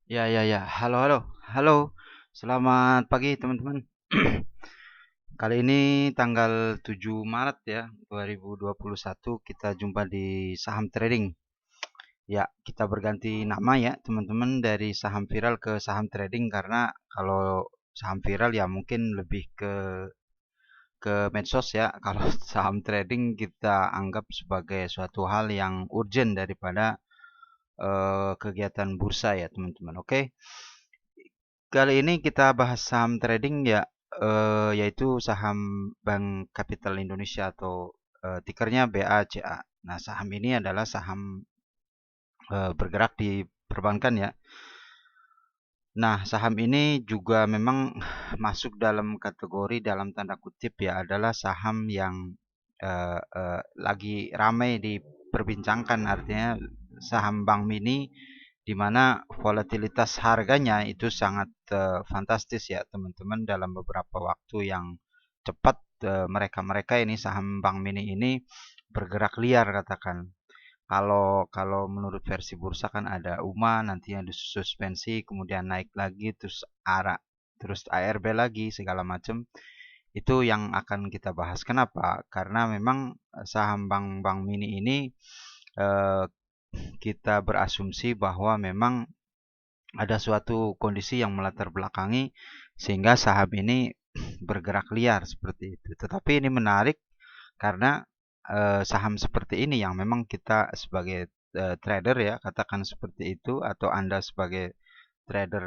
Ya, ya, ya. Halo, halo. Halo. Selamat pagi, teman-teman. Kali ini tanggal 7 Maret ya, 2021 kita jumpa di saham trading. Ya, kita berganti nama ya, teman-teman, dari saham viral ke saham trading karena kalau saham viral ya mungkin lebih ke medsos ya. Kalau saham trading kita anggap sebagai suatu hal yang urgent daripada kegiatan bursa ya, teman-teman. Oke. Kali ini kita bahas saham trading ya, yaitu saham Bank Capital Indonesia atau tikernya BACA. Nah, saham ini adalah saham bergerak di perbankan ya. Nah, saham ini juga memang masuk dalam kategori dalam tanda kutip ya adalah saham yang lagi ramai diperbincangkan, artinya saham bank mini di mana volatilitas harganya itu sangat fantastis ya teman-teman dalam beberapa waktu yang cepat. Mereka-mereka ini saham bank mini ini bergerak liar katakan. Kalau menurut versi bursa kan ada UMA nantinya disuspensi kemudian naik lagi terus ARA terus ARB lagi segala macam. Itu yang akan kita bahas. Kenapa? Karena memang saham bank-bank mini ini eh, kita berasumsi bahwa memang ada suatu kondisi yang melatar belakangi sehingga saham ini bergerak liar seperti itu. Tetapi ini menarik karena saham seperti ini yang memang kita sebagai trader ya katakan seperti itu atau Anda sebagai trader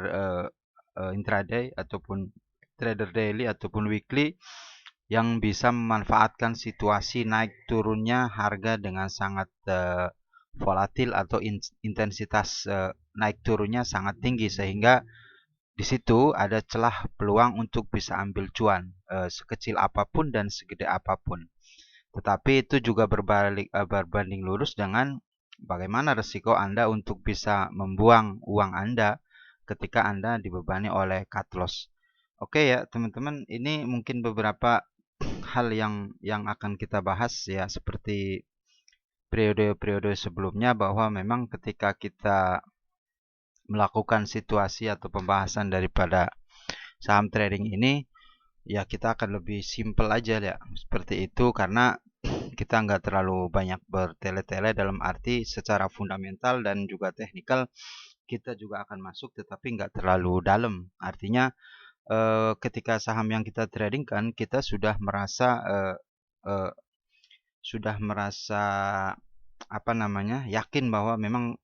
intraday ataupun trader daily ataupun weekly yang bisa memanfaatkan situasi naik turunnya harga dengan sangat volatil atau intensitas naik turunnya sangat tinggi sehingga di situ ada celah peluang untuk bisa ambil cuan sekecil apapun dan segede apapun. Tetapi itu juga berbanding lurus dengan bagaimana resiko Anda untuk bisa membuang uang Anda ketika Anda dibebani oleh cut loss. Oke ya, teman-teman, ini mungkin beberapa hal yang akan kita bahas ya seperti periode-periode sebelumnya bahwa memang ketika kita melakukan situasi atau pembahasan daripada saham trading ini ya kita akan lebih simple aja ya seperti itu karena kita nggak terlalu banyak bertele-tele dalam arti secara fundamental dan juga teknikal kita juga akan masuk tetapi nggak terlalu dalam artinya ketika saham yang kita trading kan kita eh, sudah merasa apa namanya yakin bahwa memang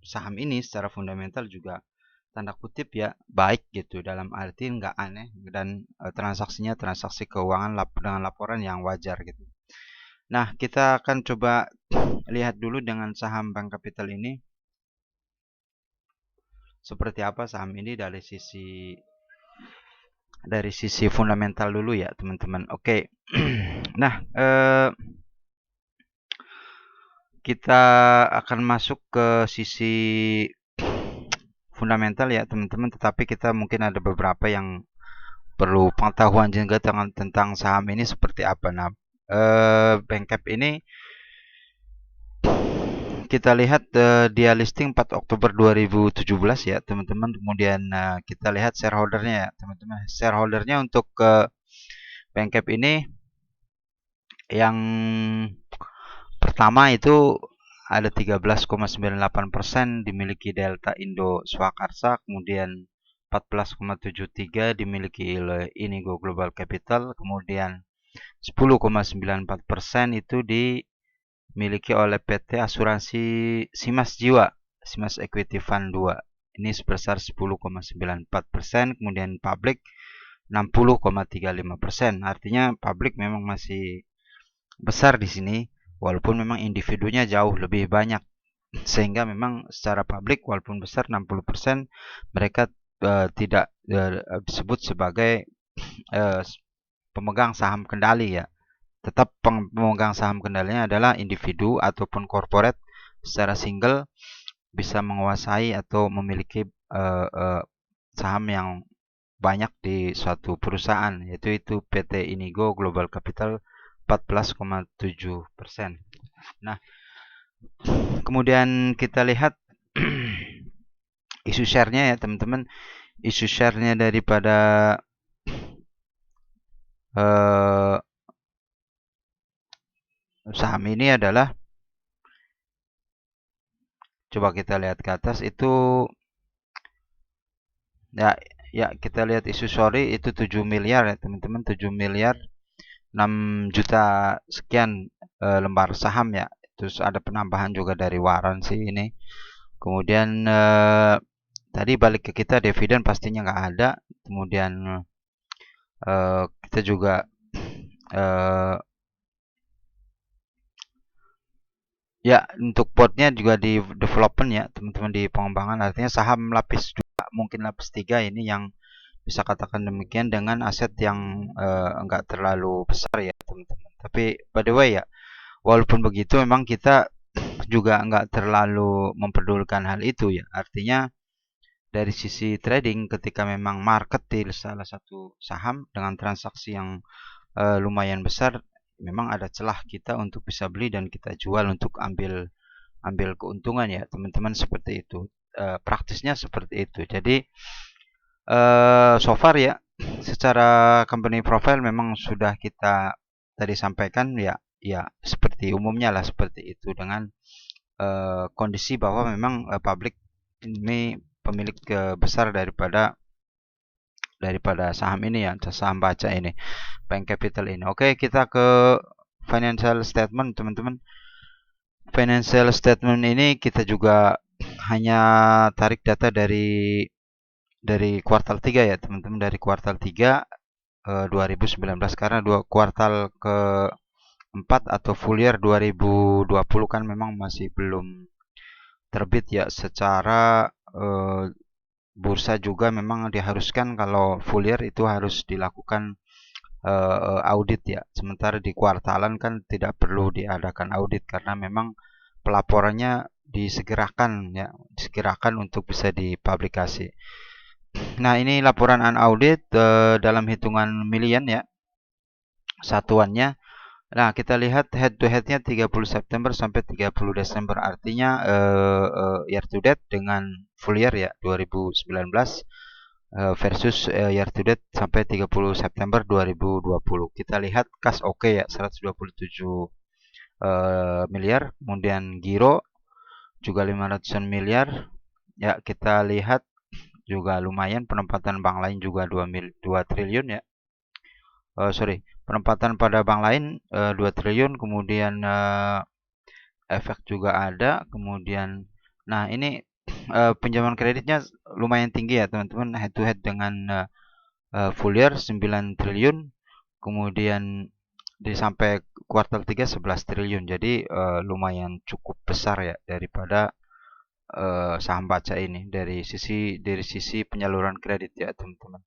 saham ini secara fundamental juga tanda kutip ya baik gitu dalam arti nggak aneh dan transaksinya transaksi keuangan dengan laporan yang wajar gitu. Nah, kita akan coba lihat dulu dengan saham Bank Capital ini seperti apa saham ini dari sisi fundamental dulu ya, teman-teman. Oke. Nah, kita akan masuk ke sisi fundamental ya, teman-teman, tetapi kita mungkin ada beberapa yang perlu pengetahuan juga tentang saham ini seperti apa. Nah, Bankcap ini kita lihat dia listing 4 Oktober 2017 ya, teman-teman. Kemudian kita lihat shareholdernya ya, teman-teman. Shareholdernya untuk Bankcap ini yang pertama itu ada 13,98% dimiliki Delta Indo Swakarsa, kemudian 14,73 dimiliki oleh Inigo Global Capital, kemudian 10,94% itu dimiliki oleh PT Asuransi Simas Jiwa, Simas Equity Fund 2. Ini sebesar 10,94%, kemudian publik 60,35%. Artinya publik memang masih besar di sini, walaupun memang individunya jauh lebih banyak. Sehingga memang secara publik walaupun besar 60%, mereka tidak disebut sebagai eh, pemegang saham kendali ya. Tetap pemegang saham kendalinya adalah individu ataupun corporate secara single bisa menguasai atau memiliki saham yang banyak di suatu perusahaan yaitu itu PT Inigo Global Capital 14,7%. Nah, kemudian kita lihat isu share-nya ya teman-teman. Isu share-nya daripada eh, saham ini adalah, coba kita lihat ke atas itu ya, ya kita lihat isu sore itu 7 miliar ya teman-teman, 7 miliar 6 juta sekian lembar saham ya. Terus ada penambahan juga dari Waran sih ini. Kemudian tadi balik ke kita, dividen pastinya nggak ada. Kemudian kita juga eh, ya untuk portnya juga di development ya teman-teman, di pengembangan. Artinya saham lapis 2 mungkin lapis 3 ini yang bisa katakan demikian, dengan aset yang enggak terlalu besar ya teman-teman. Tapi by the way ya, walaupun begitu memang kita juga enggak terlalu memperdulikan hal itu ya. Artinya dari sisi trading, ketika memang market di salah satu saham dengan transaksi yang lumayan besar, memang ada celah kita untuk bisa beli dan kita jual untuk ambil ambil keuntungan ya teman-teman, seperti itu. Praktisnya seperti itu. Jadi so far ya, secara company profile memang sudah kita tadi sampaikan ya, ya seperti umumnya lah seperti itu, dengan kondisi bahwa memang publik ini pemilik besar daripada saham ini ya, saham baca ini, Bank Capital ini. Oke, kita ke financial statement teman-teman. Financial statement ini kita juga hanya tarik data dari kuartal 3 ya teman-teman, dari kuartal 3 2019, karena dua kuartal keempat atau full year 2020 kan memang masih belum terbit ya. Secara bursa juga memang diharuskan kalau full year itu harus dilakukan audit ya. Sementara di kuartalan kan tidak perlu diadakan audit karena memang pelaporannya disegerakan ya, disegerakan untuk bisa dipublikasi. Nah, ini laporan unaudit dalam hitungan million ya satuannya. Nah, kita lihat head to head-nya 30 September sampai 30 Desember. Artinya year to date dengan full year ya 2019 versus year to date sampai 30 September 2020. Kita lihat kas oke ya 127 miliar. Kemudian giro juga 500-an miliar. Ya, kita lihat juga lumayan, penempatan bank lain juga 2 triliun ya. Sorry, penempatan pada bank lain 2 triliun, kemudian efek juga ada, kemudian nah ini pinjaman kreditnya lumayan tinggi ya teman-teman, head to head dengan full year 9 triliun, kemudian di sampai kuartal 3 11 triliun. Jadi lumayan cukup besar ya daripada saham baca ini dari sisi penyaluran kredit ya teman-teman.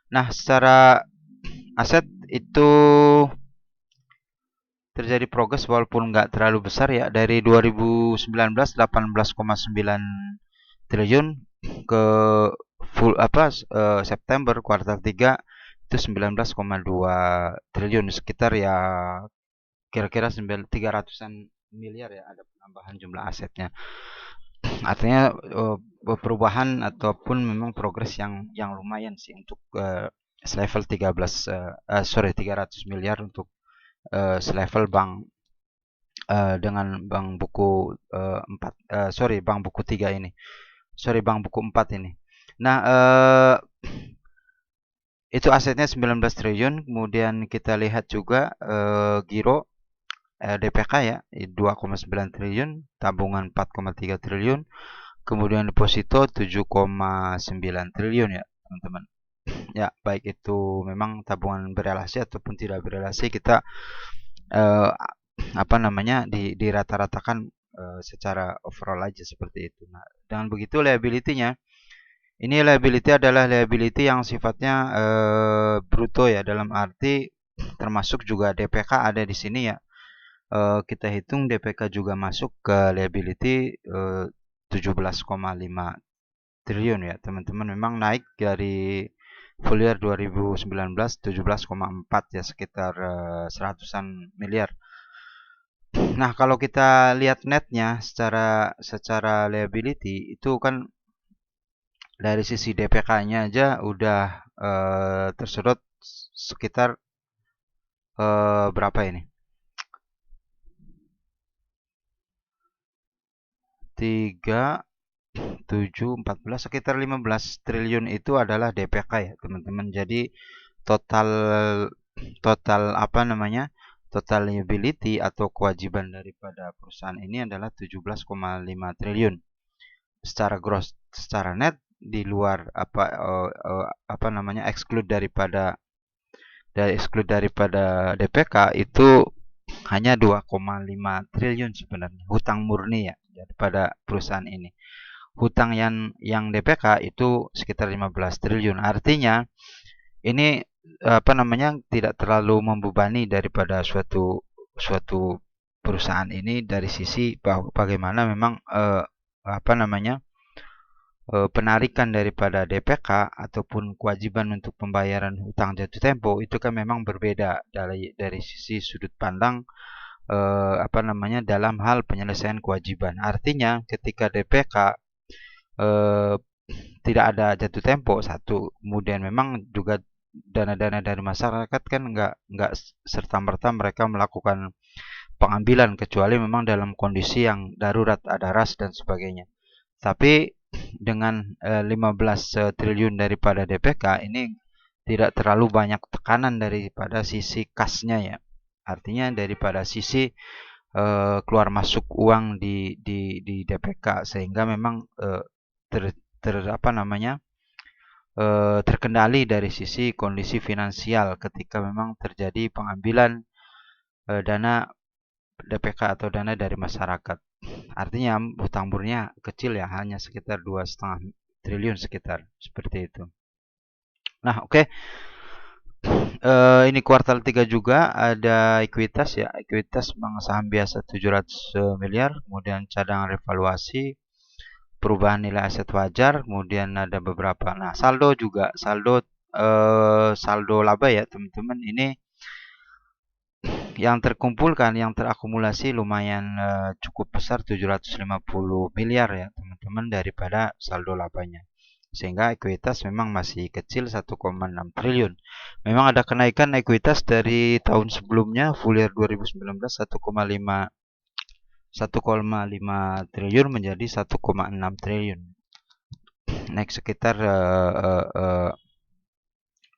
Nah, secara aset itu terjadi progres walaupun nggak terlalu besar ya, dari 2019 18,9 triliun ke full September kuartal 3 itu 19,2 triliun, sekitar ya kira-kira 300-an miliar ya, ada penambahan jumlah asetnya. Artinya perubahan ataupun memang progres yang lumayan sih untuk selevel 300 miliar untuk selevel bank dengan bank buku 4 bank buku 3 ini. Bank buku 4 ini. Nah, itu asetnya 19 triliun, kemudian kita lihat juga giro DPK ya 2,9 triliun, tabungan 4,3 triliun, kemudian deposito 7,9 triliun ya, teman-teman. Ya, baik itu memang tabungan berelasi ataupun tidak berelasi, kita eh, di rata-ratakan secara overall aja seperti itu. Nah, dengan begitu liability-nya, ini liability adalah liability yang sifatnya bruto ya, dalam arti termasuk juga DPK ada di sini ya. Kita hitung DPK juga masuk ke liability 17,5 triliun ya teman-teman, memang naik dari full year 2019 17,4 ya, sekitar 100-an miliar. Nah, kalau kita lihat netnya secara liability itu kan Dari sisi DPK-nya aja udah tersedot sekitar berapa ini? 3, 7, 14, sekitar 15 triliun itu adalah DPK ya, teman-teman. Jadi total total apa namanya? Total liability atau kewajiban daripada perusahaan ini adalah 17,5 triliun. Secara gross, secara net di luar apa namanya? Exclude daripada DPK itu hanya 2,5 triliun sebenarnya hutang murni ya daripada perusahaan ini. Hutang yang DPK itu sekitar 15 triliun. Artinya ini apa namanya tidak terlalu membebani daripada suatu suatu perusahaan ini dari sisi bagaimana memang apa namanya penarikan daripada DPK ataupun kewajiban untuk pembayaran hutang jatuh tempo itu kan memang berbeda dari sisi sudut pandang apa namanya dalam hal penyelesaian kewajiban. Artinya ketika DPK eh, tidak ada jatuh tempo satu, kemudian memang juga dana-dana dari masyarakat kan nggak serta merta mereka melakukan pengambilan kecuali memang dalam kondisi yang darurat ada ras dan sebagainya. Tapi dengan 15 triliun daripada DPK ini tidak terlalu banyak tekanan daripada sisi kasnya ya. Artinya daripada sisi keluar masuk uang di DPK sehingga memang apa namanya terkendali dari sisi kondisi finansial ketika memang terjadi pengambilan dana DPK atau dana dari masyarakat. Artinya hutang murninya kecil ya, hanya sekitar 2,5 triliun sekitar seperti itu. Nah, oke. Ini kuartal 3 juga ada ekuitas ya. Ekuitas bank saham biasa 700 miliar, kemudian cadangan revaluasi, perubahan nilai aset wajar, kemudian ada beberapa. Nah, saldo juga, saldo laba ya, teman-teman. Ini yang terkumpulkan, yang terakumulasi lumayan cukup besar 750 miliar ya, teman-teman daripada saldo labanya. Sehingga ekuitas memang masih kecil 1,6 triliun. Memang ada kenaikan ekuitas dari tahun sebelumnya full year 2019 1,5 triliun menjadi 1,6 triliun. Naik sekitar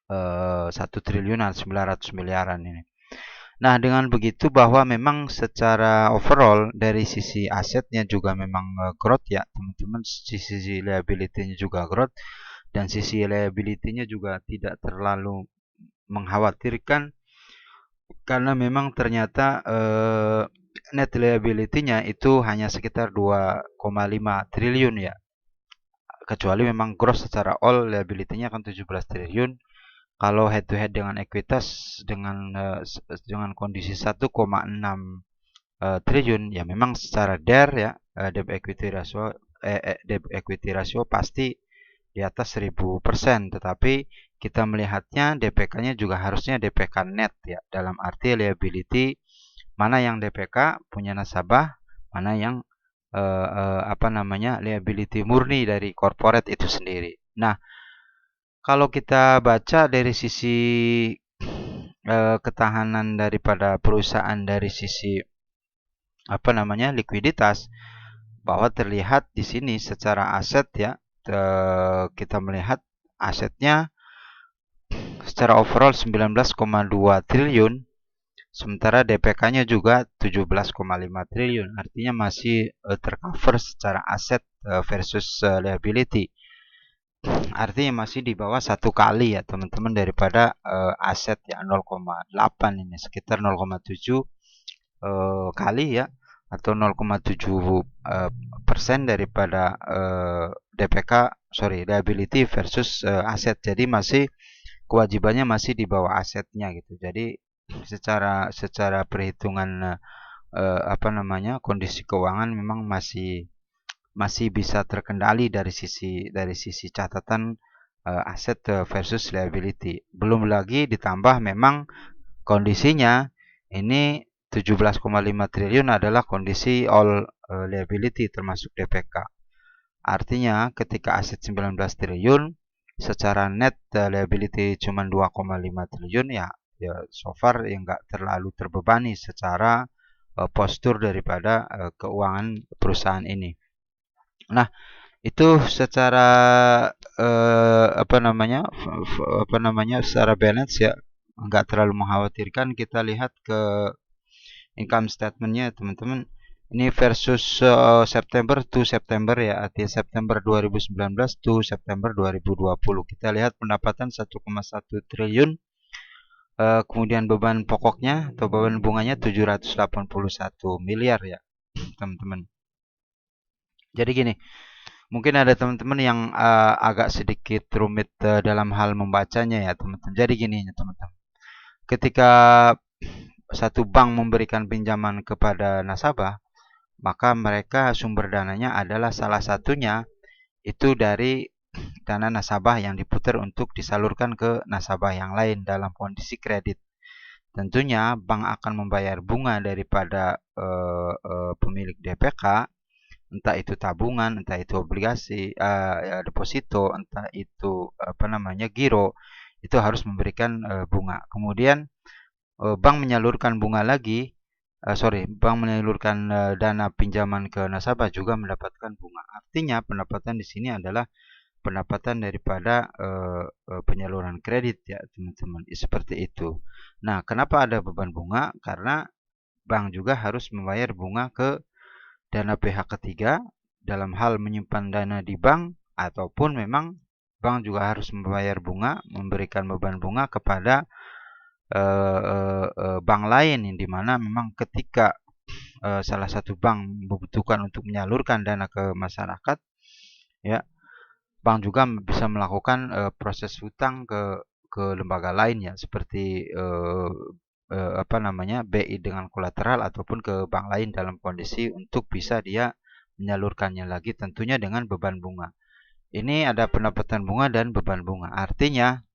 1 triliunan 900 miliaran ini. Nah, dengan begitu bahwa memang secara overall dari sisi asetnya juga memang growth ya, teman-teman. Sisi liability-nya juga growth dan sisi liability-nya juga tidak terlalu mengkhawatirkan karena memang ternyata net liability-nya itu hanya sekitar 2,5 triliun ya. Kecuali memang gross secara all liability-nya akan 17 triliun. Kalau head to head dengan ekuitas dengan kondisi 1,6 triliun ya memang secara DER ya debt equity ratio pasti di atas 1000%, tetapi kita melihatnya DPK-nya juga harusnya DPK net ya, dalam arti liability mana yang DPK punya nasabah, mana yang apa namanya liability murni dari corporate itu sendiri. Nah, kalau kita baca dari sisi ketahanan daripada perusahaan dari sisi apa namanya likuiditas, bahwa terlihat di sini secara aset ya kita melihat asetnya secara overall 19,2 triliun, sementara DPK-nya juga 17,5 triliun. Artinya masih tercover secara aset versus liability. Artinya masih di bawah 1 kali ya teman-teman daripada aset ya 0,8 ini sekitar 0,7 kali ya atau 0,7 persen daripada liability versus aset. Jadi masih kewajibannya masih di bawah asetnya gitu. Jadi secara perhitungan apa namanya kondisi keuangan memang masih bisa terkendali dari sisi catatan aset versus liability. Belum lagi ditambah memang kondisinya ini 17,5 triliun adalah kondisi all liability termasuk DPK. Artinya ketika aset 19 triliun, secara net liability cuma 2,5 triliun ya so far ya nggak terlalu terbebani secara postur daripada keuangan perusahaan ini. Nah, itu secara secara balance ya nggak terlalu mengkhawatirkan. Kita lihat ke income statementnya teman-teman. Ini versus September to September ya, artinya September 2019 to September 2020. Kita lihat pendapatan 1,1 triliun, kemudian beban pokoknya atau beban bunganya 781 miliar ya teman-teman. Jadi gini, mungkin ada teman-teman yang agak sedikit rumit dalam hal membacanya ya teman-teman. Jadi gini ya teman-teman, ketika satu bank memberikan pinjaman kepada nasabah, maka mereka sumber dananya adalah salah satunya itu dari dana nasabah yang diputar untuk disalurkan ke nasabah yang lain dalam kondisi kredit. Tentunya bank akan membayar bunga daripada pemilik DPK, entah itu tabungan, entah itu obligasi, deposito, entah itu giro, itu harus memberikan bunga. Kemudian bank menyalurkan bunga lagi, bank menyalurkan dana pinjaman ke nasabah juga mendapatkan bunga. Artinya pendapatan di sini adalah pendapatan daripada penyaluran kredit ya teman-teman, seperti itu. Nah, kenapa ada beban bunga? Karena bank juga harus membayar bunga ke dana pihak ketiga dalam hal menyimpan dana di bank, ataupun memang bank juga harus membayar bunga, memberikan beban bunga kepada bank lain, yang dimana memang ketika salah satu bank membutuhkan untuk menyalurkan dana ke masyarakat, ya bank juga bisa melakukan proses hutang ke lembaga lain ya, seperti BI dengan kolateral, ataupun ke bank lain dalam kondisi untuk bisa dia menyalurkannya lagi, tentunya dengan beban bunga. Ini ada pendapatan bunga dan beban bunga. Artinya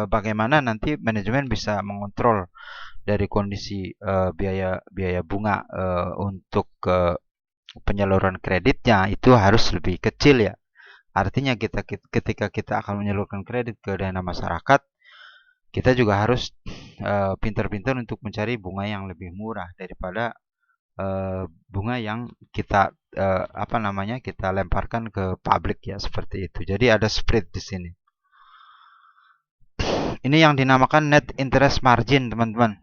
bagaimana nanti manajemen bisa mengontrol dari kondisi biaya bunga untuk penyaluran kreditnya itu harus lebih kecil ya. Artinya ketika kita akan menyalurkan kredit ke dana masyarakat, kita juga harus pintar-pintar untuk mencari bunga yang lebih murah daripada bunga yang kita kita lemparkan ke publik ya, seperti itu. Jadi ada spread di sini. Ini yang dinamakan net interest margin teman-teman.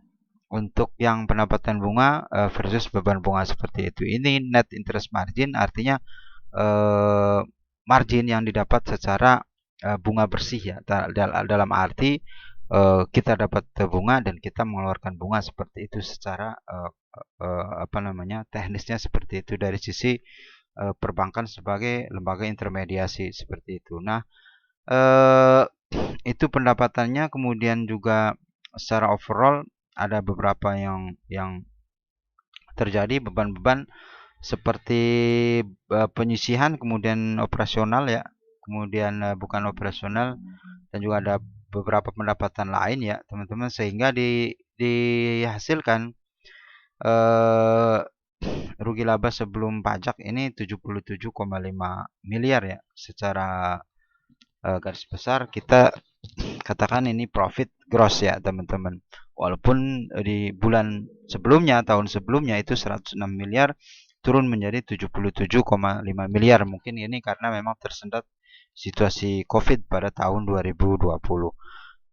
Untuk yang pendapatan bunga versus beban bunga, seperti itu. Ini net interest margin artinya margin yang didapat secara bunga bersih ya. Dalam arti kita dapat bunga dan kita mengeluarkan bunga, seperti itu secara teknisnya, seperti itu dari sisi perbankan sebagai lembaga intermediasi, seperti itu. Nah, itu pendapatannya. Kemudian juga secara overall ada beberapa yang terjadi beban-beban seperti penyisihan, kemudian operasional ya, kemudian bukan operasional, dan juga ada beberapa pendapatan lain ya teman-teman, sehingga dihasilkan rugi laba sebelum pajak ini 77,5 miliar ya. Secara garis besar kita katakan ini profit gross ya teman-teman. Walaupun di bulan sebelumnya, tahun sebelumnya itu 106 miliar, turun menjadi 77,5 miliar. Mungkin ini karena memang tersendat situasi COVID pada tahun 2020.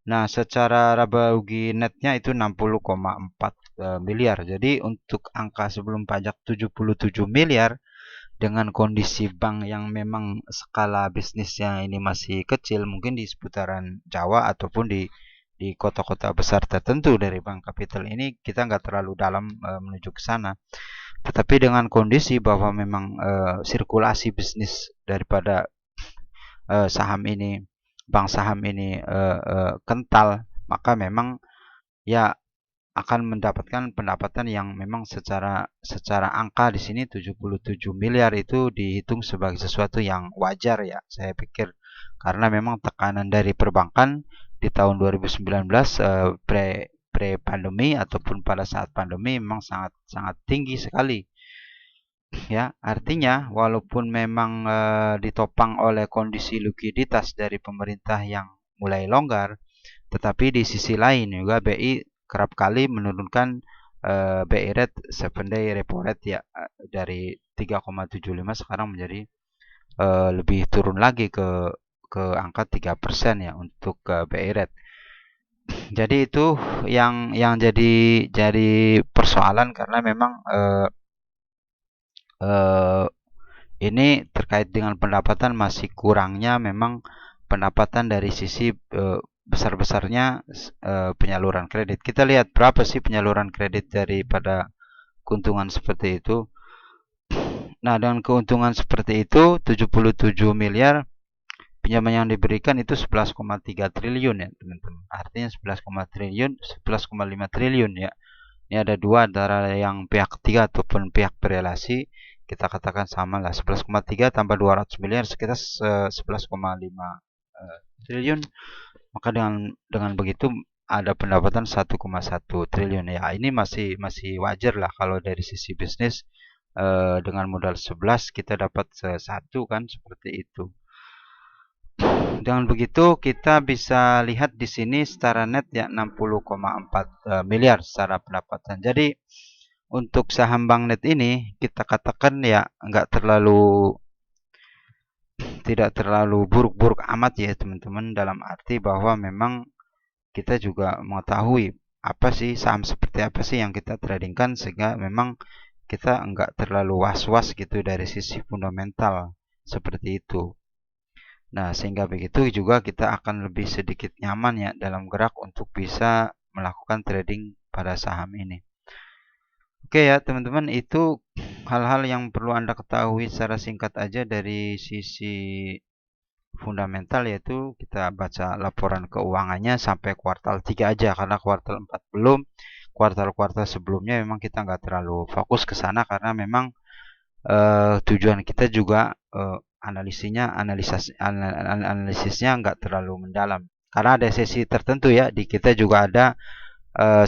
Nah, secara laba rugi netnya itu 60,4 miliar. Jadi untuk angka sebelum pajak 77 miliar dengan kondisi bank yang memang skala bisnisnya ini masih kecil, mungkin di seputaran Jawa ataupun di kota-kota besar tertentu dari bank kapital ini, kita nggak terlalu dalam menuju ke sana. Tetapi dengan kondisi bahwa memang sirkulasi bisnis daripada saham ini, bank saham ini kental, maka memang ya akan mendapatkan pendapatan yang memang secara angka di sini 77 miliar itu dihitung sebagai sesuatu yang wajar ya, saya pikir, karena memang tekanan dari perbankan di tahun 2019 pre pandemi ataupun pada saat pandemi memang sangat tinggi sekali. Ya, artinya walaupun memang ditopang oleh kondisi likuiditas dari pemerintah yang mulai longgar, tetapi di sisi lain juga BI kerap kali menurunkan BI rate 7 day repo rate ya dari 3,75 sekarang menjadi lebih turun lagi ke angka 3% ya untuk BI rate. Jadi itu yang jadi persoalan karena memang eh, ini terkait dengan pendapatan masih kurangnya memang pendapatan dari sisi besar-besarnya penyaluran kredit. Kita lihat berapa sih penyaluran kredit daripada keuntungan seperti itu. Nah, dengan keuntungan seperti itu 77 miliar pinjaman yang diberikan itu 11,3 triliun ya, teman-teman. Artinya 11, triliun, 11,5 triliun ya. Ini ada dua antara yang pihak ketiga ataupun pihak berelasi. Kita katakan sama lah 11,3 tambah 200 miliar sekitar 11,5 triliun. Maka dengan begitu ada pendapatan 1,1 triliun ya. Ini masih wajar lah kalau dari sisi bisnis dengan modal 11 kita dapat 1 kan seperti itu. Dengan begitu kita bisa lihat di sini secara net ya 60,4 miliar secara pendapatan. Jadi untuk saham Bank Net ini kita katakan ya tidak terlalu buruk-buruk amat ya teman-teman, dalam arti bahwa memang kita juga mengetahui apa sih saham seperti apa sih yang kita tradingkan sehingga memang kita enggak terlalu was-was gitu dari sisi fundamental seperti itu. Nah, sehingga begitu juga kita akan lebih sedikit nyaman ya dalam gerak untuk bisa melakukan trading pada saham ini. Oke ya teman-teman, itu hal-hal yang perlu Anda ketahui secara singkat aja dari sisi fundamental, yaitu kita baca laporan keuangannya sampai kuartal 3 aja karena kuartal 4 belum. Kuartal-kuartal sebelumnya memang kita nggak terlalu fokus ke sana karena memang tujuan kita juga analisisnya nggak terlalu mendalam. Karena ada sesi tertentu ya di kita juga ada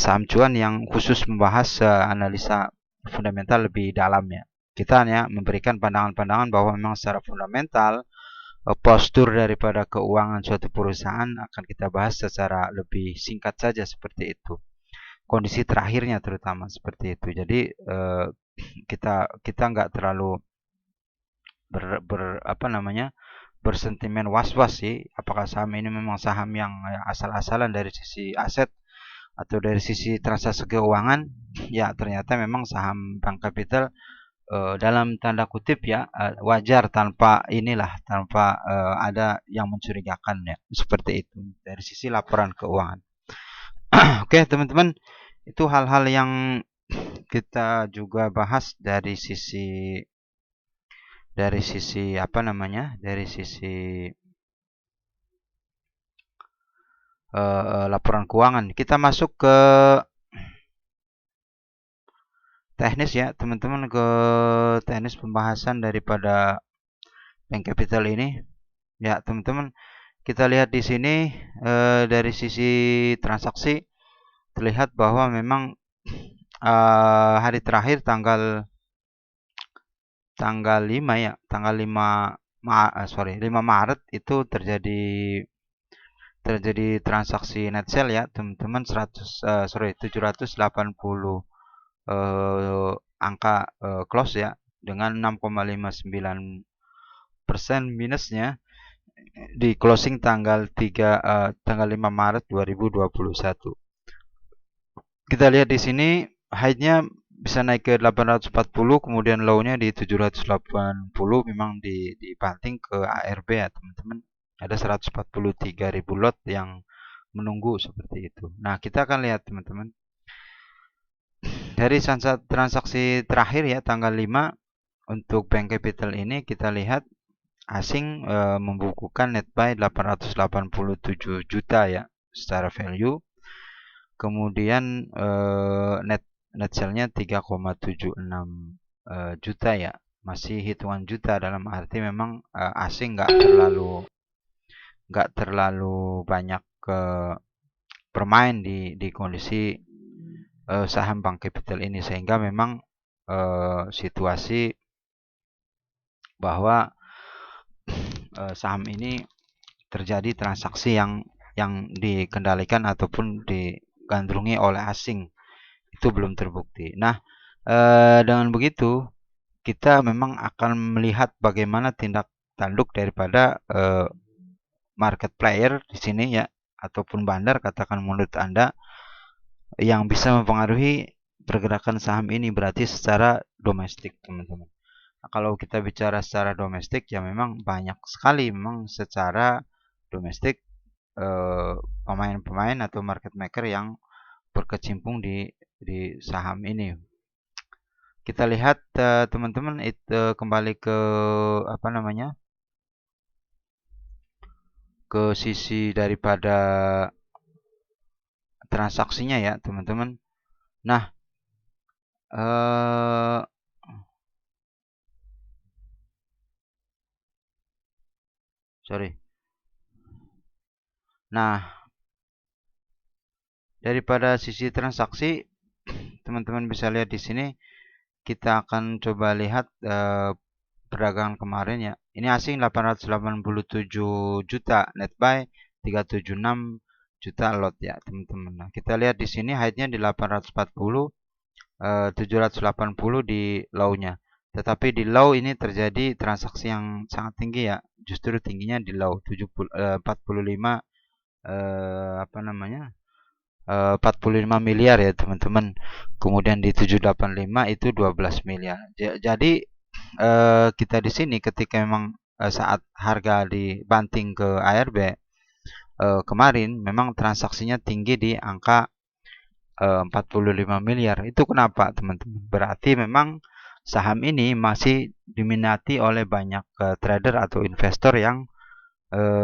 saham cuan yang khusus membahas analisa fundamental lebih dalam ya. Kita hanya memberikan pandangan-pandangan bahwa memang secara fundamental postur daripada keuangan suatu perusahaan akan kita bahas secara lebih singkat saja seperti itu. Kondisi terakhirnya terutama seperti itu. Jadi kita nggak terlalu bersentimen was-was sih apakah saham ini memang saham yang asal-asalan dari sisi aset atau dari sisi transaksi keuangan. Ya ternyata memang saham bank capital dalam tanda kutip ya wajar tanpa ada yang mencurigakan ya seperti itu dari sisi laporan keuangan. Oke teman-teman, itu hal-hal yang kita juga bahas dari sisi apa namanya, dari sisi laporan keuangan. Kita masuk ke teknis ya teman-teman, ke teknis pembahasan daripada bank capital ini ya teman-teman. Kita lihat di sini dari sisi transaksi terlihat bahwa memang hari terakhir tanggal 5 ya, tanggal 5 Maret itu terjadi transaksi net sale ya teman-teman 780 angka close ya dengan 6,59% minusnya di closing tanggal 5 Maret 2021. Kita lihat di sini high-nya bisa naik ke 840, kemudian low-nya di 780, memang dibanting ke ARB ya teman-teman. Ada 143.000 lot yang menunggu seperti itu. Nah, kita akan lihat teman-teman. Dari transaksi terakhir ya tanggal 5 untuk bank capital ini kita lihat asing membukukan net buy 887 juta ya secara value. Kemudian net sell-nya 3,76 juta ya. Masih hitungan juta dalam arti memang asing nggak terlalu banyak bermain di kondisi saham bank capital ini, sehingga memang situasi bahwa saham ini terjadi transaksi yang dikendalikan ataupun digandrungi oleh asing. Itu belum terbukti. Nah, dengan begitu kita memang akan melihat bagaimana tindak tanduk daripada market player di sini ya, ataupun bandar katakan menurut Anda, yang bisa mempengaruhi pergerakan saham ini berarti secara domestik, teman-teman. Nah, kalau kita bicara secara domestik ya memang banyak sekali memang secara domestik pemain-pemain atau market maker yang berkecimpung di saham ini. Kita lihat teman-teman itu kembali ke apa namanya? Ke sisi daripada transaksinya ya, teman-teman. Nah, sorry. Nah, daripada sisi transaksi, teman-teman bisa lihat di sini. Kita akan coba lihat perdagangan kemarin ya. Ini asing 887 juta, net buy 376 juta lot ya, teman-teman. Nah, kita lihat di sini high-nya di 840, 780 di low-nya. Tetapi di low ini terjadi transaksi yang sangat tinggi ya. Justru tingginya di low 45 apa namanya? 45 miliar ya teman-teman. Kemudian di 785 itu 12 miliar. Jadi kita di sini ketika memang saat harga dibanting ke ARB kemarin memang transaksinya tinggi di angka 45 miliar. Itu kenapa teman-teman? Berarti memang saham ini masih diminati oleh banyak trader atau investor yang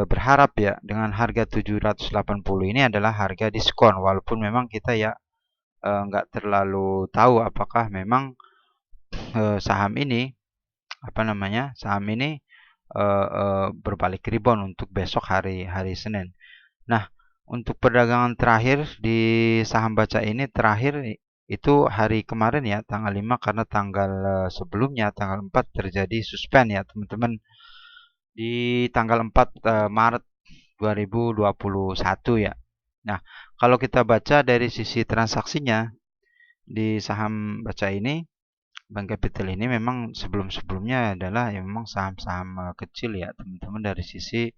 berharap ya dengan harga 780 ini adalah harga diskon, walaupun memang kita ya nggak terlalu tahu apakah memang saham ini apa namanya saham ini berbalik rebound untuk besok hari Senin. Nah, untuk perdagangan terakhir di saham baca ini terakhir itu hari kemarin ya, tanggal 5, karena tanggal sebelumnya tanggal 4 terjadi suspend ya teman-teman, di tanggal 4 Maret 2021 ya. Nah, kalau kita baca dari sisi transaksinya di saham baca ini, Bank Capital ini memang sebelum-sebelumnya adalah ya memang saham-saham kecil ya teman-teman, dari sisi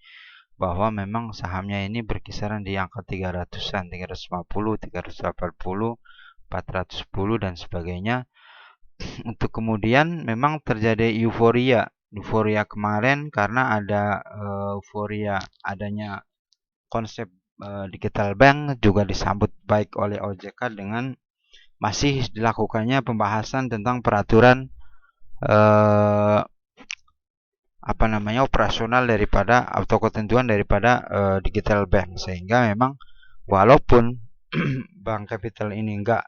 bahwa memang sahamnya ini berkisaran di angka 300-an, 350, 380, 410 dan sebagainya. Untuk kemudian memang terjadi euforia kemarin karena ada euforia adanya konsep digital bank, juga disambut baik oleh OJK dengan masih dilakukannya pembahasan tentang peraturan apa namanya operasional daripada atau ketentuan daripada digital bank, sehingga memang walaupun Bank Capital ini enggak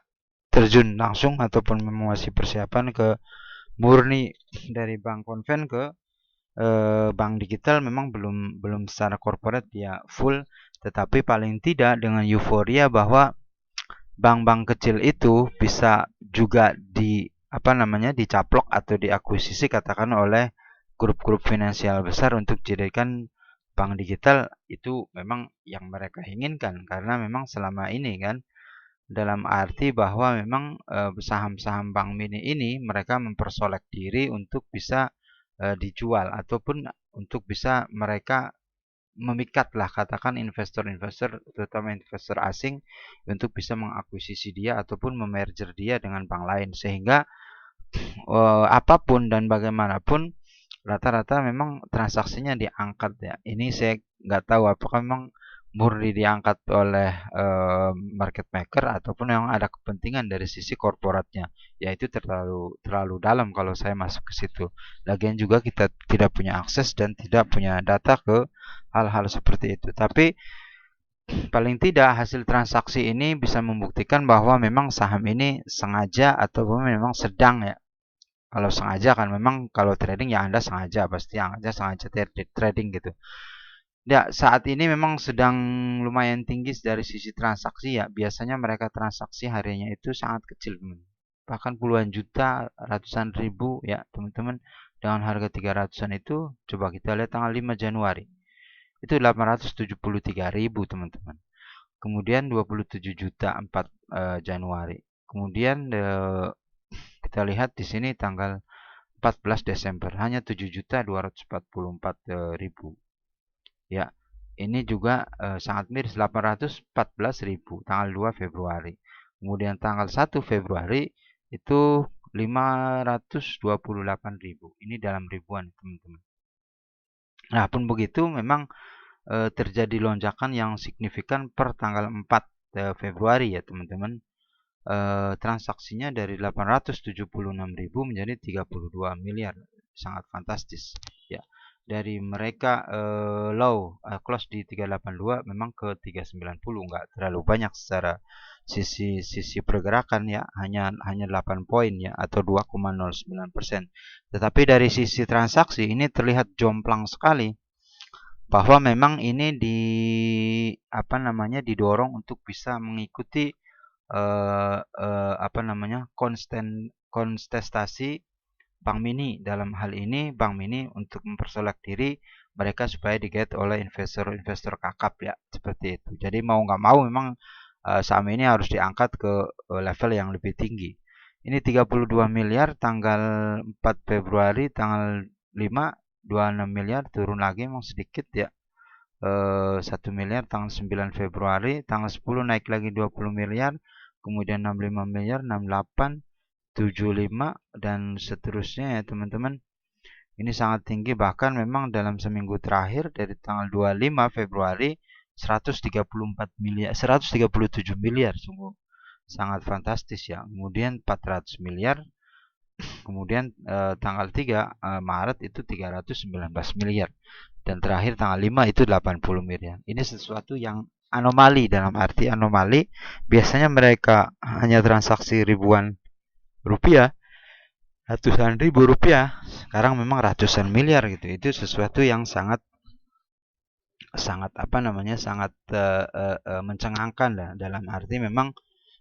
terjun langsung ataupun memang masih persiapan ke murni dari bank konven ke bank digital, memang belum secara corporate ya full, tetapi paling tidak dengan euforia bahwa bank-bank kecil itu bisa juga apa namanya dicaplok atau diakuisisi katakan oleh grup-grup finansial besar untuk dijadikan bank digital. Itu memang yang mereka inginkan, karena memang selama ini kan dalam arti bahwa memang saham-saham bank mini ini mereka mempersolek diri untuk bisa dijual ataupun untuk bisa mereka memikat lah katakan investor-investor, terutama investor asing, untuk bisa mengakuisisi dia ataupun memerger dia dengan bank lain, sehingga apapun dan bagaimanapun rata-rata memang transaksinya diangkat ya. Ini saya nggak tahu apakah memang murni diangkat oleh market maker ataupun yang ada kepentingan dari sisi korporatnya. Ya itu terlalu dalam kalau saya masuk ke situ. Lagian juga kita tidak punya akses dan tidak punya data ke hal-hal seperti itu. Tapi paling tidak hasil transaksi ini bisa membuktikan bahwa memang saham ini sengaja ataupun memang sedang ya. Kalau sengaja kan memang kalau trading ya Anda sengaja, pasti Anda sengaja trading gitu. Ya, saat ini memang sedang lumayan tinggi dari sisi transaksi ya. Biasanya mereka transaksi harinya itu sangat kecil, teman. Bahkan puluhan juta, ratusan ribu ya, teman-teman. dengan harga 300-an itu, coba kita lihat tanggal 5 Januari. Itu 873.000, teman-teman. Kemudian 27 juta 4 Januari. Kemudian kita lihat di sini tanggal 14 Desember hanya 7.244.000. Ya, ini juga sangat miris, 814.000 tanggal 2 Februari. Kemudian tanggal 1 Februari itu 528.000. Ini dalam ribuan, teman-teman. Nah, pun begitu memang terjadi lonjakan yang signifikan per tanggal 4 Februari ya, teman-teman. Transaksinya dari 876.000 menjadi 32 miliar. Sangat fantastis ya. Dari mereka low close di 382 memang ke 390, nggak terlalu banyak secara sisi pergerakan ya, hanya 8 poin ya, atau 2,09%. Tetapi dari sisi transaksi ini terlihat jomplang sekali, bahwa memang ini didorong untuk bisa mengikuti kontestasi Bank Mini. Dalam hal ini Bank Mini untuk mempersolek diri mereka supaya diget oleh investor kakap ya, seperti itu. Jadi mau nggak mau memang saham ini harus diangkat ke level yang lebih tinggi. Ini 32 miliar tanggal 4 Februari, tanggal 5 26 miliar, turun lagi memang sedikit ya. 1 miliar tanggal 9 Februari, tanggal 10 naik lagi 20 miliar, kemudian 65 miliar, 68, 75 dan seterusnya ya, teman-teman. Ini sangat tinggi, bahkan memang dalam seminggu terakhir dari tanggal 25 Februari 134 miliar, 137 miliar, sungguh sangat fantastis ya. Kemudian 400 miliar, kemudian tanggal 3 Maret itu 319 miliar, dan terakhir tanggal 5 itu 80 miliar. Ini sesuatu yang anomali. Dalam arti anomali, biasanya mereka hanya transaksi ribuan rupiah, ratusan ribu rupiah, sekarang memang ratusan miliar gitu. Itu sesuatu yang sangat mencengangkan lah. Dalam arti memang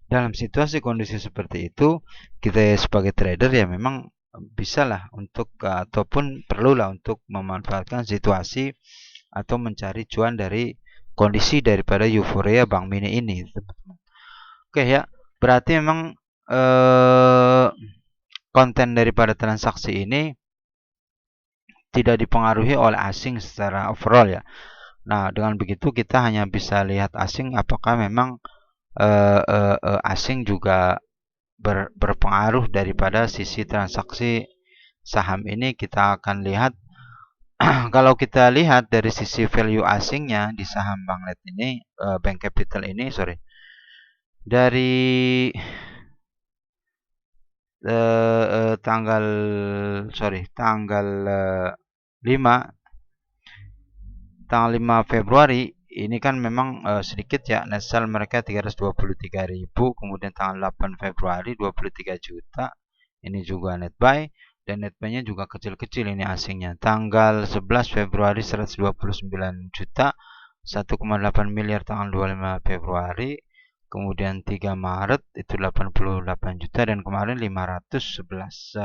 dalam situasi kondisi seperti itu, kita sebagai trader ya memang bisalah untuk ataupun perlulah untuk memanfaatkan situasi atau mencari cuan dari kondisi daripada euforia Bank Mini ini. Oke ya, berarti memang konten daripada transaksi ini tidak dipengaruhi oleh asing secara overall ya. Nah, dengan begitu kita hanya bisa lihat asing apakah memang asing juga berpengaruh daripada sisi transaksi saham ini. Kita akan lihat kalau kita lihat dari sisi value asingnya di saham Banknet ini, Bank Capital ini, dari tanggal 5 Februari ini kan memang sedikit ya, net sell mereka 323.000, kemudian tanggal 8 Februari 23 juta, ini juga net buy, dan net buy-nya juga kecil-kecil ini asingnya. Tanggal 11 Februari 129 juta, 1,8 miliar tanggal 25 Februari, kemudian 3 Maret itu 88 juta, dan kemarin 511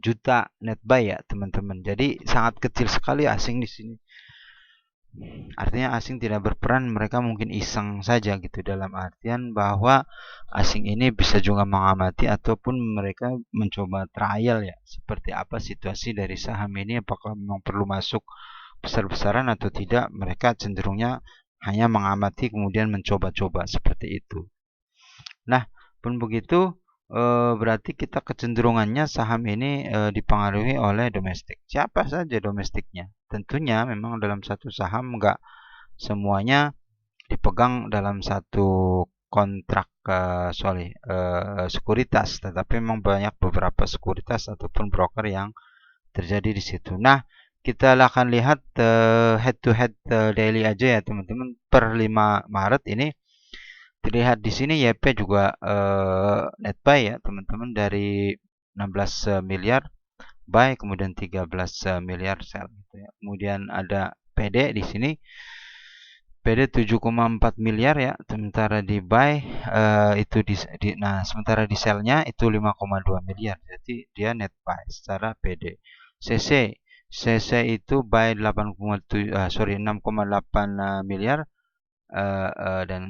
juta net buy ya, teman-teman. Jadi sangat kecil sekali asing di sini. Artinya asing tidak berperan, mereka mungkin iseng saja gitu, dalam artian bahwa asing ini bisa juga mengamati ataupun mereka mencoba trial ya, seperti apa situasi dari saham ini, apakah memang perlu masuk besar-besaran atau tidak. Mereka cenderungnya hanya mengamati kemudian mencoba-coba seperti itu. Nah, pun begitu berarti kita kecenderungannya saham ini dipengaruhi oleh domestik. Siapa saja domestiknya? Tentunya memang dalam satu saham enggak semuanya dipegang dalam satu kontrak sekuritas, tetapi memang banyak beberapa sekuritas ataupun broker yang terjadi di situ. Nah, kita akan lihat head to head daily aja ya, teman-teman. Per 5 Maret ini dilihat di sini YP juga net buy ya, teman-teman, dari 16 miliar buy, kemudian 13 miliar sell gitu ya. Kemudian ada PD di sini. PD 7,4 miliar ya, sementara di buy itu nah sementara di sell-nya itu 5,2 miliar. Jadi dia net buy secara PD. CC itu buy 6,8 miliar dan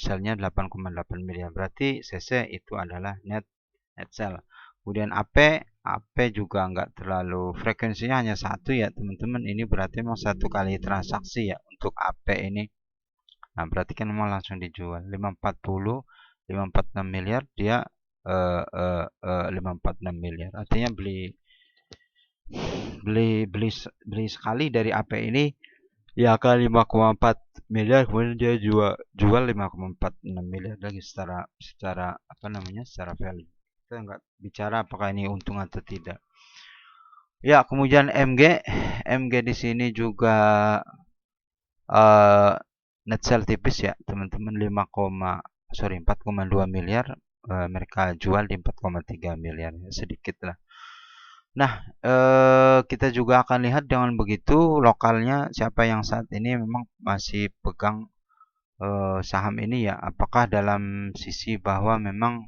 sell-nya 8,8 miliar. Berarti CC itu adalah net sell. Kemudian AP juga nggak terlalu, frekuensinya hanya satu ya teman-teman. Ini berarti memang satu kali transaksi ya untuk AP ini. Nah berarti kan memang langsung dijual 540 546 miliar, dia 546 miliar. Artinya beli sekali dari AP ini ya ke 5,4 miliar, kemudian dia jual 5,46 miliar lagi secara apa namanya, secara value. Kita nggak bicara apakah ini untung atau tidak. Ya, kemudian MG di sini juga net sell tipis ya teman-teman, 4,2 miliar, mereka jual di 4,3 miliar, sedikit lah. Nah, kita juga akan lihat dengan begitu lokalnya siapa yang saat ini memang masih pegang saham ini ya. Apakah dalam sisi bahwa memang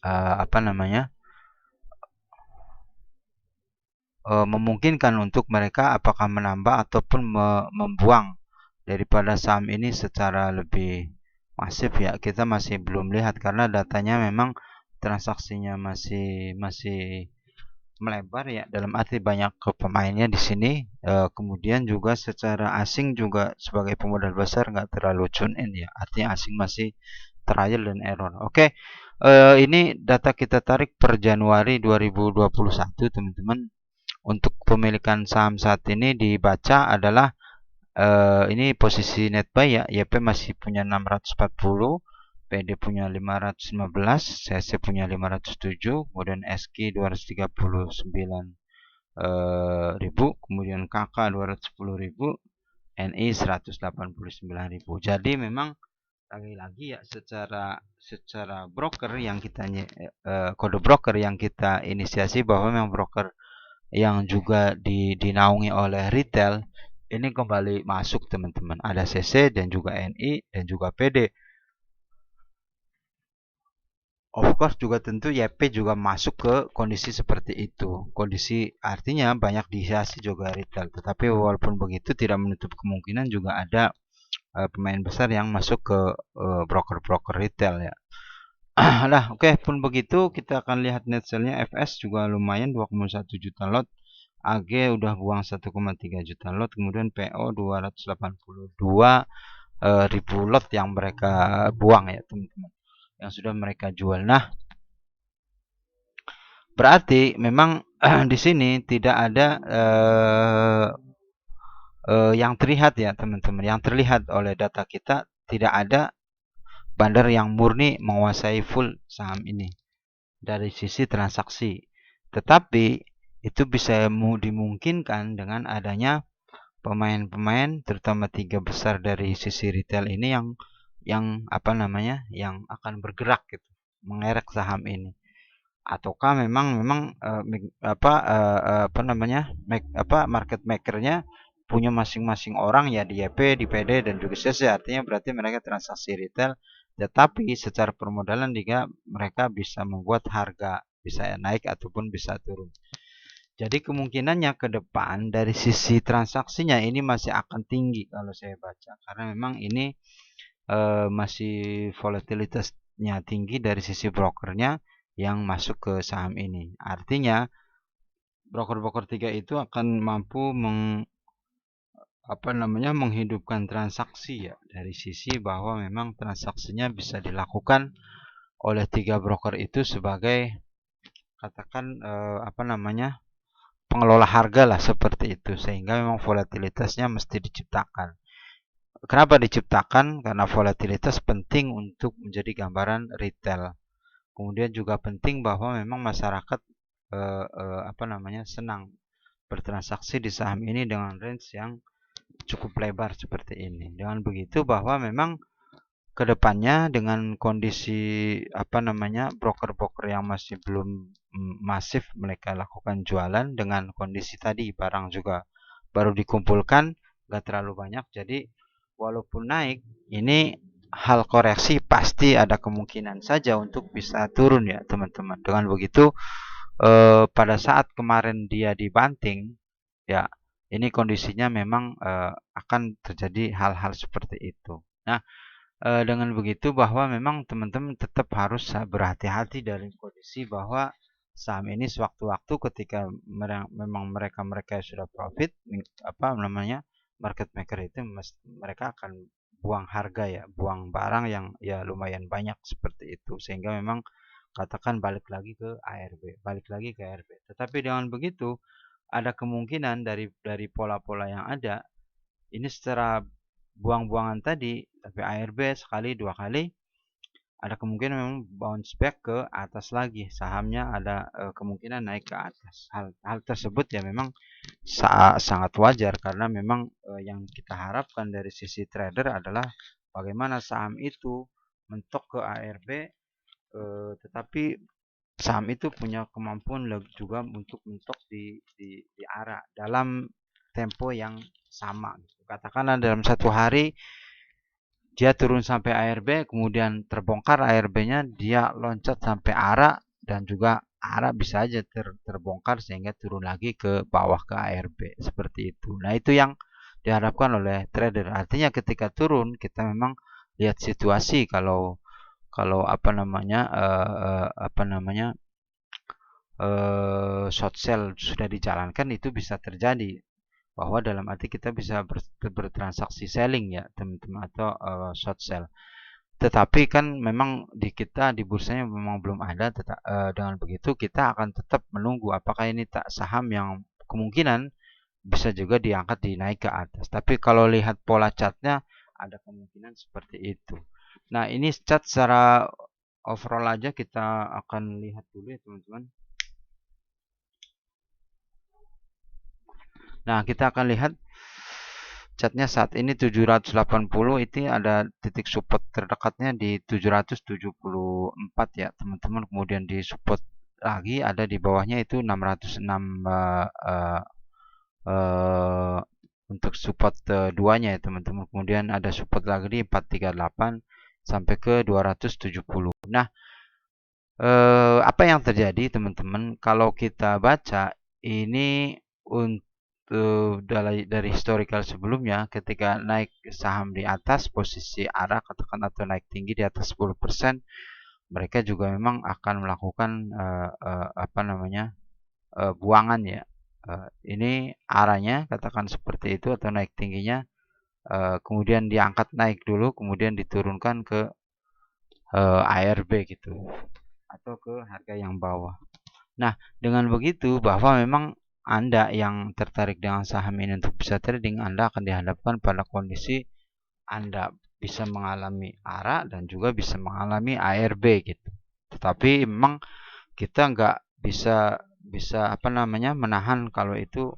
apa namanya, memungkinkan untuk mereka apakah menambah ataupun membuang daripada saham ini secara lebih masif ya. Kita masih belum lihat karena datanya memang transaksinya masih melebar ya, dalam arti banyak pemainnya di sini. Kemudian juga secara asing juga sebagai pemodal besar nggak terlalu tune in ya, artinya asing masih trial dan error. Oke, ini data kita tarik per Januari 2021 teman-teman. Untuk pemilikan saham saat ini dibaca adalah ini posisi net buy ya, YP masih punya 640, PD punya 515, CC punya 507, kemudian SQ 239 ribu, kemudian KK 210 ribu, NI 189 ribu. Jadi memang lagi-lagi ya secara broker yang kita kode broker yang kita inisiasi bahwa memang broker yang juga dinaungi oleh retail ini kembali masuk teman-teman. Ada CC dan juga NI dan juga PD. Of course juga tentu YP juga masuk ke kondisi seperti itu. Kondisi artinya banyak dihiasi juga retail. Tetapi walaupun begitu tidak menutup kemungkinan juga ada pemain besar yang masuk ke broker-broker retail ya. Nah, oke, pun begitu kita akan lihat net sell-nya. FS juga lumayan 2,1 juta lot. AG udah buang 1,3 juta lot. Kemudian PO 282 ribu lot yang mereka buang ya teman-teman, yang sudah mereka jual. Nah, berarti memang di sini tidak ada yang terlihat ya teman-teman. Yang terlihat oleh data kita tidak ada bandar yang murni menguasai full saham ini dari sisi transaksi. Tetapi itu bisa dimungkinkan dengan adanya pemain-pemain, terutama 3 besar dari sisi retail ini yang apa namanya, yang akan bergerak gitu, mengerek saham ini. Ataukah memang apa namanya, market makernya punya masing-masing orang ya di YP, di PD dan juga CC. Artinya berarti mereka transaksi retail, tetapi secara permodalan juga mereka bisa membuat harga bisa naik ataupun bisa turun. Jadi kemungkinannya ke depan dari sisi transaksinya ini masih akan tinggi kalau saya baca, karena memang ini masih volatilitasnya tinggi dari sisi brokernya yang masuk ke saham ini. Artinya broker-broker 3 itu akan mampu menghidupkan transaksi ya, dari sisi bahwa memang transaksinya bisa dilakukan oleh 3 broker itu sebagai katakan pengelola harga lah, seperti itu, sehingga memang volatilitasnya mesti diciptakan. Kenapa diciptakan? Karena volatilitas penting untuk menjadi gambaran retail. Kemudian juga penting bahwa memang masyarakat senang bertransaksi di saham ini dengan range yang cukup lebar seperti ini. Dengan begitu bahwa memang kedepannya dengan kondisi broker-broker yang masih belum masif mereka lakukan jualan, dengan kondisi tadi barang juga baru dikumpulkan, nggak terlalu banyak. Jadi walaupun naik, ini hal koreksi pasti ada kemungkinan saja untuk bisa turun ya teman-teman. Dengan begitu pada saat kemarin dia dibanting, ya ini kondisinya memang akan terjadi hal-hal seperti itu. Nah, dengan begitu bahwa memang teman-teman tetap harus berhati-hati dari kondisi bahwa saham ini sewaktu-waktu ketika memang mereka sudah profit, apa namanya, market maker itu mereka akan buang harga ya, buang barang yang ya lumayan banyak seperti itu, sehingga memang katakan balik lagi ke ARB, balik lagi ke ARB. Tetapi dengan begitu ada kemungkinan dari pola-pola yang ada ini secara buang-buangan tadi, tapi ARB sekali dua kali ada kemungkinan memang bounce back ke atas lagi, sahamnya ada kemungkinan naik ke atas. Hal tersebut ya memang sangat wajar karena memang yang kita harapkan dari sisi trader adalah bagaimana saham itu mentok ke ARB, tetapi saham itu punya kemampuan juga untuk mentok di arah dalam tempo yang sama. Katakanlah dalam satu hari dia turun sampai ARB, kemudian terbongkar ARB-nya, dia loncat sampai ARA, dan juga ARA bisa aja terbongkar sehingga turun lagi ke bawah ke ARB. Seperti itu. Nah, itu yang diharapkan oleh trader. Artinya ketika turun, kita memang lihat situasi kalau apa namanya short sell sudah dijalankan, itu bisa terjadi bahwa dalam arti kita bisa bertransaksi selling ya teman-teman, atau short sell. Tetapi kan memang di kita di bursanya memang belum ada, dengan begitu kita akan tetap menunggu apakah ini tak saham yang kemungkinan bisa juga diangkat dinaik ke atas. Tapi kalau lihat pola chartnya ada kemungkinan seperti itu. Nah, ini chart secara overall aja kita akan lihat dulu ya teman-teman. Nah, kita akan lihat chartnya saat ini 780, itu ada titik support terdekatnya di 774 ya teman-teman. Kemudian di support lagi ada di bawahnya itu 606 untuk support duanya ya teman-teman. Kemudian ada support lagi di 438 sampai ke 270. Nah, apa yang terjadi teman-teman kalau kita baca ini untuk dari historical sebelumnya, ketika naik saham di atas posisi arah katakan atau naik tinggi di atas 10%, mereka juga memang akan melakukan apa namanya buangan ya. Ini arahnya katakan seperti itu atau naik tingginya, kemudian diangkat naik dulu, kemudian diturunkan ke ARB gitu atau ke harga yang bawah. Nah, dengan begitu bahwa memang Anda yang tertarik dengan saham ini untuk bisa trading, Anda akan dihadapkan pada kondisi Anda bisa mengalami ARA dan juga bisa mengalami ARB gitu. Tetapi memang kita nggak bisa bisa apa namanya menahan kalau itu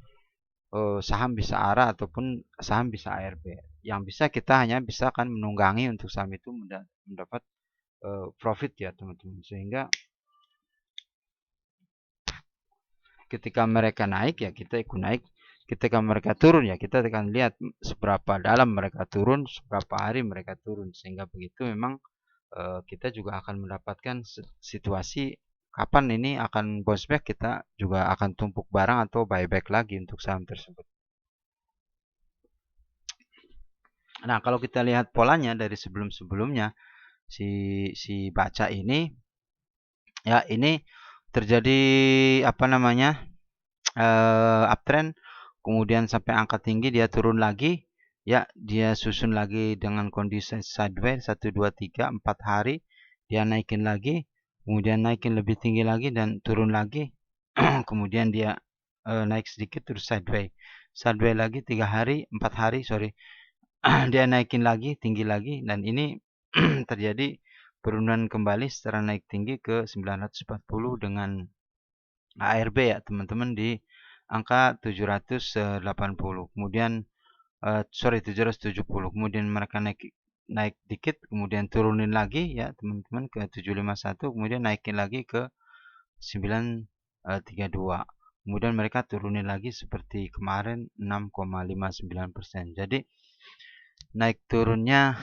saham bisa ARA ataupun saham bisa ARB. Yang bisa kita hanya bisa akan menunggangi untuk saham itu mendapat profit ya teman-teman, sehingga ketika mereka naik ya kita ikut naik, ketika mereka turun ya kita akan lihat seberapa dalam mereka turun, seberapa hari mereka turun, sehingga begitu memang kita juga akan mendapatkan situasi kapan ini akan bounce back, kita juga akan tumpuk barang atau buyback lagi untuk saham tersebut. Nah, kalau kita lihat polanya dari sebelum-sebelumnya, si baca ini ya ini terjadi apa namanya uptrend, kemudian sampai angka tinggi dia turun lagi, ya dia susun lagi dengan kondisi sideways 1 2 3 4 hari, dia naikin lagi, kemudian naikin lebih tinggi lagi dan turun lagi. Kemudian dia naik sedikit terus sideways. Sideways lagi 3 hari, 4 hari, sorry. Dia naikin lagi, tinggi lagi, dan ini terjadi penurunan kembali secara naik tinggi ke 940 dengan ARB ya teman-teman di angka 780. Kemudian 770. Kemudian mereka naik dikit, kemudian turunin lagi ya teman-teman ke 751, kemudian naikin lagi ke 932. kemudian mereka turunin lagi seperti kemarin 6,59%. Jadi naik turunnya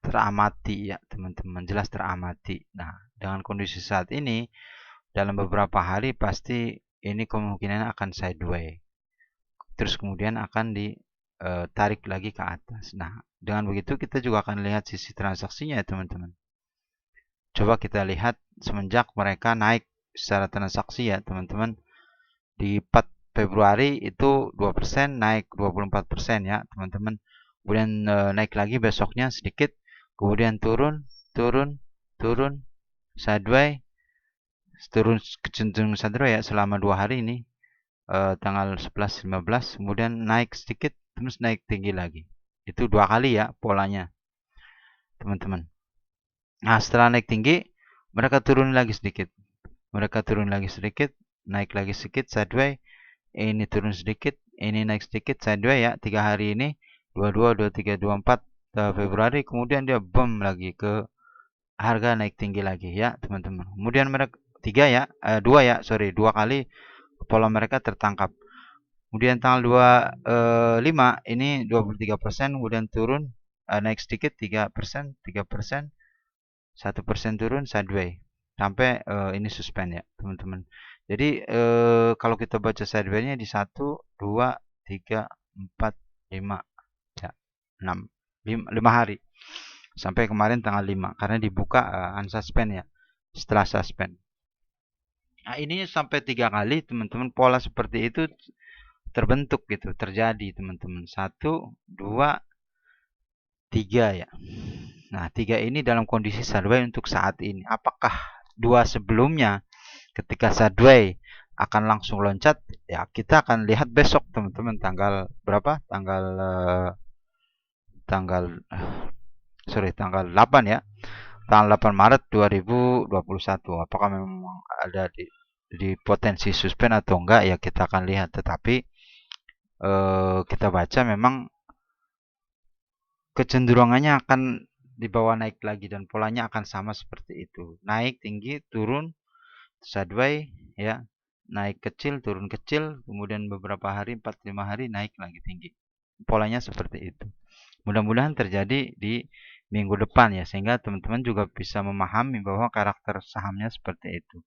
teramati ya teman-teman, jelas teramati. Nah, dengan kondisi saat ini dalam beberapa hari pasti ini kemungkinan akan sideways. Terus kemudian akan ditarik lagi ke atas. Nah, dengan begitu kita juga akan lihat sisi transaksinya ya teman-teman. Coba kita lihat semenjak mereka naik secara transaksi ya teman-teman. Di 4 Februari itu 2%, naik 24% ya teman-teman. Kemudian naik lagi besoknya sedikit, kemudian turun, sideways, turun cenderung sideways ya selama 2 hari ini. Tanggal 11, 15, kemudian naik sedikit, terus naik tinggi lagi. Itu 2 kali ya polanya, teman-teman. Nah, setelah naik tinggi, mereka turun lagi sedikit. Naik lagi sedikit, sideways. Ini turun sedikit, ini naik sedikit, sideways ya. 3 hari ini, 22, 23, 24 Februari, kemudian dia boom lagi ke harga naik tinggi lagi ya, teman-teman. Kemudian mereka 2 kali pola mereka tertangkap. Kemudian tanggal 25 ini 23%, kemudian turun, naik sedikit 3%, 1% turun sideways sampai ini suspend ya teman-teman. Jadi kalau kita baca sideways-nya di 1, 2, 3, 4, 5 ya 6 5 hari sampai kemarin tanggal 5 karena dibuka unsuspend ya, setelah suspend. Nah, ini sampai 3 kali teman-teman pola seperti itu terbentuk gitu, terjadi teman-teman. 1, 2, 3 ya. Nah, 3 ini dalam kondisi sideways untuk saat ini. Apakah 2 sebelumnya ketika sideways akan langsung loncat? Ya, kita akan lihat besok teman-teman, tanggal berapa? Tanggal 8 ya. Tanggal 8 Maret 2021. Apakah memang ada di potensi suspend atau enggak ya kita akan lihat. Tetapi kita baca memang kecenderungannya akan dibawa naik lagi dan polanya akan sama seperti itu. Naik tinggi, turun, sideways ya. Naik kecil, turun kecil, kemudian beberapa hari, 4-5 hari naik lagi tinggi. Polanya seperti itu. Mudah-mudahan terjadi di minggu depan ya, sehingga teman-teman juga bisa memahami bahwa karakter sahamnya seperti itu.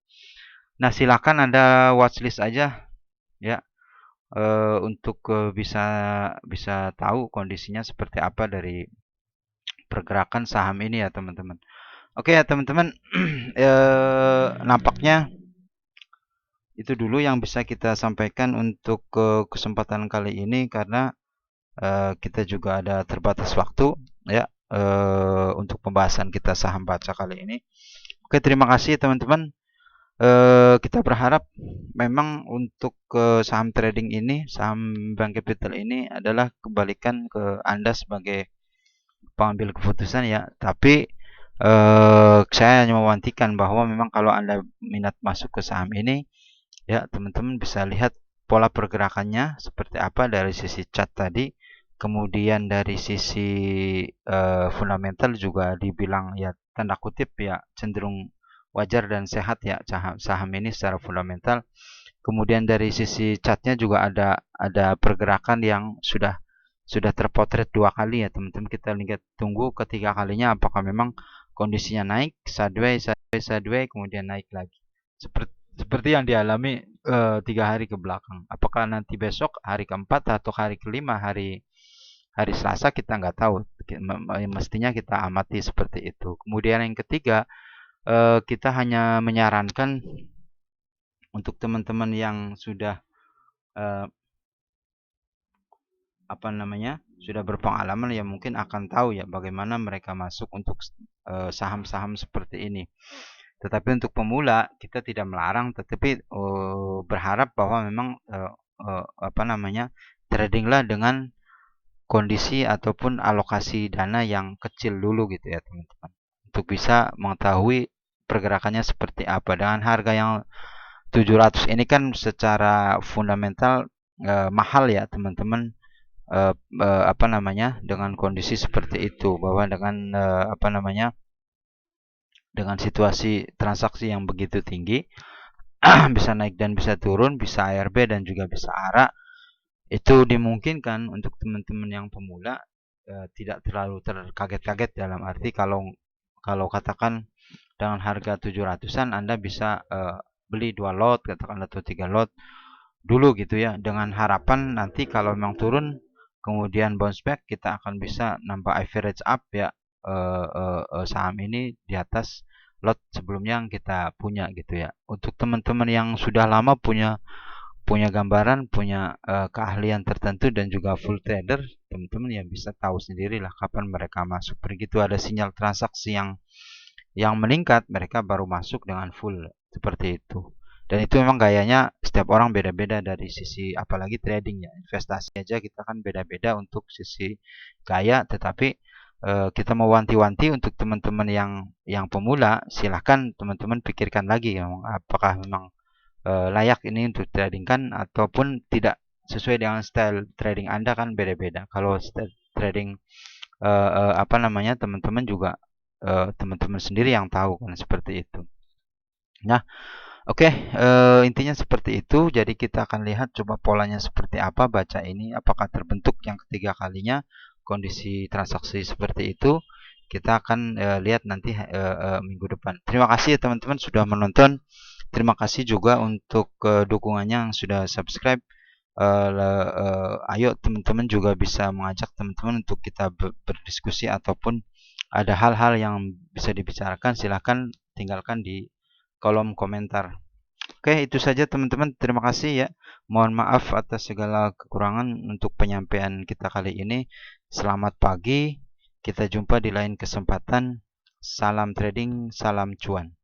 Nah, silakan Anda watchlist aja ya, untuk bisa tahu kondisinya seperti apa dari pergerakan saham ini ya teman-teman. Oke ya teman-teman, nampaknya itu dulu yang bisa kita sampaikan untuk kesempatan kali ini karena kita juga ada terbatas waktu ya untuk pembahasan kita saham baca kali ini. Oke, terima kasih teman-teman. Kita berharap memang untuk saham trading ini, saham bank capital ini adalah kebalikan ke Anda sebagai pengambil keputusan ya. Tapi saya hanya mewantikan bahwa memang kalau Anda minat masuk ke saham ini, ya teman-teman bisa lihat pola pergerakannya seperti apa dari sisi chart tadi. Kemudian dari sisi fundamental juga dibilang ya tanda kutip ya cenderung wajar dan sehat ya saham ini secara fundamental. Kemudian dari sisi chartnya juga ada pergerakan yang sudah terpotret 2 kali ya teman-teman. Kita lihat tunggu ketiga kalinya apakah memang kondisinya naik sideways kemudian naik lagi seperti yang dialami 3 hari ke belakang. Apakah nanti besok hari keempat atau hari kelima, hari Selasa, kita nggak tahu. Mestinya kita amati seperti itu. Kemudian yang ketiga, kita hanya menyarankan untuk teman-teman yang sudah sudah berpengalaman ya mungkin akan tahu ya bagaimana mereka masuk untuk saham-saham seperti ini. Tetapi untuk pemula kita tidak melarang, tetapi berharap bahwa memang tradinglah dengan kondisi ataupun alokasi dana yang kecil dulu gitu ya teman-teman, untuk bisa mengetahui pergerakannya seperti apa. Dengan harga yang 700 ini kan secara fundamental mahal ya teman-teman, dengan kondisi seperti itu, bahwa dengan situasi transaksi yang begitu tinggi, bisa naik dan bisa turun, bisa ARB dan juga bisa ARA. Itu dimungkinkan untuk teman-teman yang pemula tidak terlalu terkaget-kaget, dalam arti kalau katakan dengan harga 700-an Anda bisa beli 2 lot katakan atau 3 lot dulu gitu ya, dengan harapan nanti kalau memang turun kemudian bounce back, kita akan bisa nambah average up ya saham ini di atas lot sebelumnya yang kita punya gitu ya. Untuk teman-teman yang sudah lama punya punya gambaran, punya keahlian tertentu dan juga full trader, teman-teman yang bisa tahu sendirilah kapan mereka masuk. Begitu ada sinyal transaksi yang meningkat, mereka baru masuk dengan full seperti itu. Dan itu memang gayanya setiap orang beda-beda dari sisi, apalagi trading ya, investasi aja kita kan beda-beda untuk sisi gaya. Tetapi kita mau wanti-wanti untuk teman-teman yang pemula, silahkan teman-teman pikirkan lagi apakah memang layak ini untuk trading kan, ataupun tidak sesuai dengan style trading Anda kan beda-beda. Kalau style trading apa namanya, teman-teman juga teman-teman sendiri yang tahu kan seperti itu. Nah, oke, intinya seperti itu. Jadi kita akan lihat coba polanya seperti apa baca ini, apakah terbentuk yang ketiga kalinya kondisi transaksi seperti itu. Kita akan lihat nanti minggu depan. Terima kasih ya teman-teman sudah menonton. Terima kasih juga untuk dukungannya yang sudah subscribe. Ayo teman-teman juga bisa mengajak teman-teman untuk kita berdiskusi, ataupun ada hal-hal yang bisa dibicarakan, silahkan tinggalkan di kolom komentar. Oke, itu saja teman-teman. Terima kasih ya. Mohon maaf atas segala kekurangan untuk penyampaian kita kali ini. Selamat pagi. Kita jumpa di lain kesempatan. Salam trading, salam cuan.